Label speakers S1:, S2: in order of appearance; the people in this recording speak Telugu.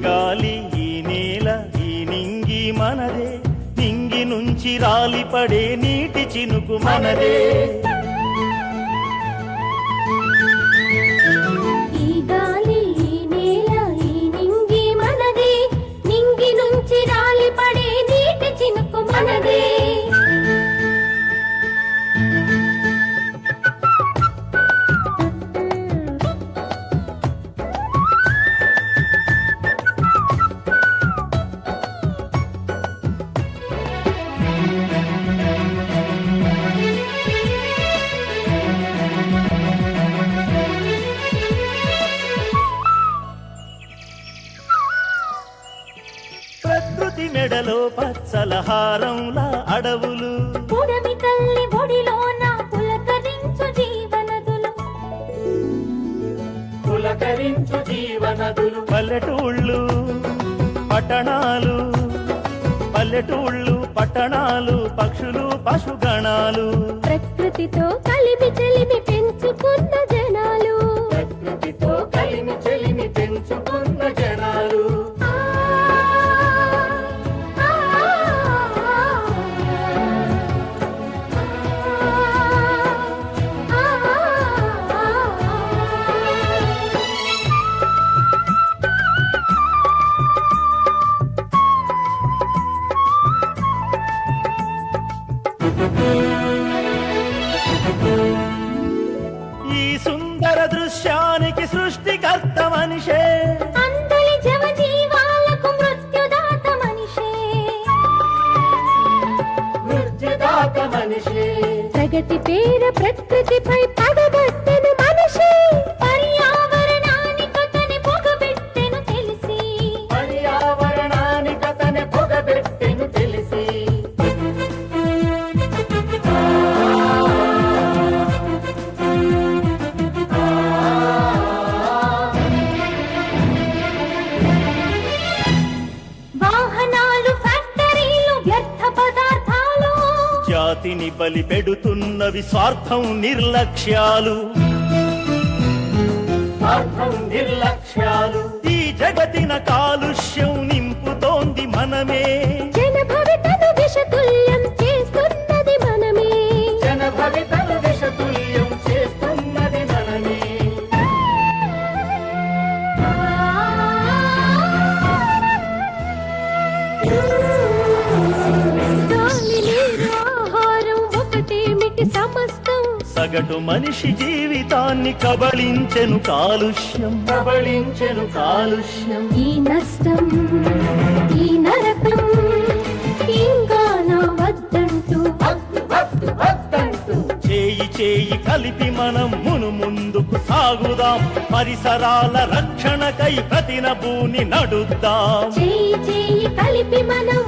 S1: గాలి ఈ నేల ఈ నింగి మనదే, నింగి నుంచి రాలిపడే నీటి చినుకు మనదే.
S2: ఈ గాలి ఈ నేల ఈ నింగి మనదే, నింగి నుంచి రాలిపడే నీటి చినుకు మనదే.
S1: ప్రకృతి మెడలో పచ్చలహారంలా అడవులు,
S2: పుడమి తల్లి ఒడిలోన పులకరించు జీవనదులు,
S1: పులకరించు జీవనదులు. పల్లెటూళ్ళు పట్టణాలు, పల్లెటూళ్ళు పట్టణాలు, పక్షులు పశుగణాలు,
S2: ప్రకృతితో కలిమి చెలిమి పెంచుకున్న జనాలు,
S1: ప్రకృతితో కలిమి చెలిమి పెంచుకున్న జనాలు. ఈ సుందర దృశ్యానికి సృష్టికర్త మనిషే,
S2: అందరి జీవాలకు మృత్యుదాత మనిషే,
S1: మృత్యుదాత మనిషే.
S2: ప్రగతి పేర ప్రకృతిపై పడబట్టెను మనిషి, పర్యావరణానికతని పొగబెట్టెను తెలిసి,
S1: పర్యావరణానికతని పొగబెట్టెను తెలిసి.
S2: వాహనాలు ఫ్యాక్టరీలు వ్యర్థ పదార్థాలు,
S1: జాతిని బలి పెడుతున్నవి స్వార్థం నిర్లక్ష్యాలు, స్వార్థం నిర్లక్ష్యాలు. ఈ జగతిన కాలుష్యం నింపుతోంది మనమే,
S2: జన భవితను విషతుల్యం చేస్తున్నది మనమే,
S1: జన భవితను విషతుల్యం చేస్తున్నది మనమే.
S2: గాలి నీరు ఆహారం ఒకటేమిటి సమస్తం,
S1: సగటు మనిషి జీవితాన్ని కబళించెను కాలుష్యం, కబళించెను కాలుష్యం.
S2: ఈ నష్టం ఈ నరకం ఇంకా నా వద్దంటూ,
S1: చేయి చేయి కలిపి మనం ముందుకు సాగుదాం, పరిసరాల రక్షణకై ప్రతినభూని నడుద్దాం.
S2: చేయి చేయి కలిపి మనం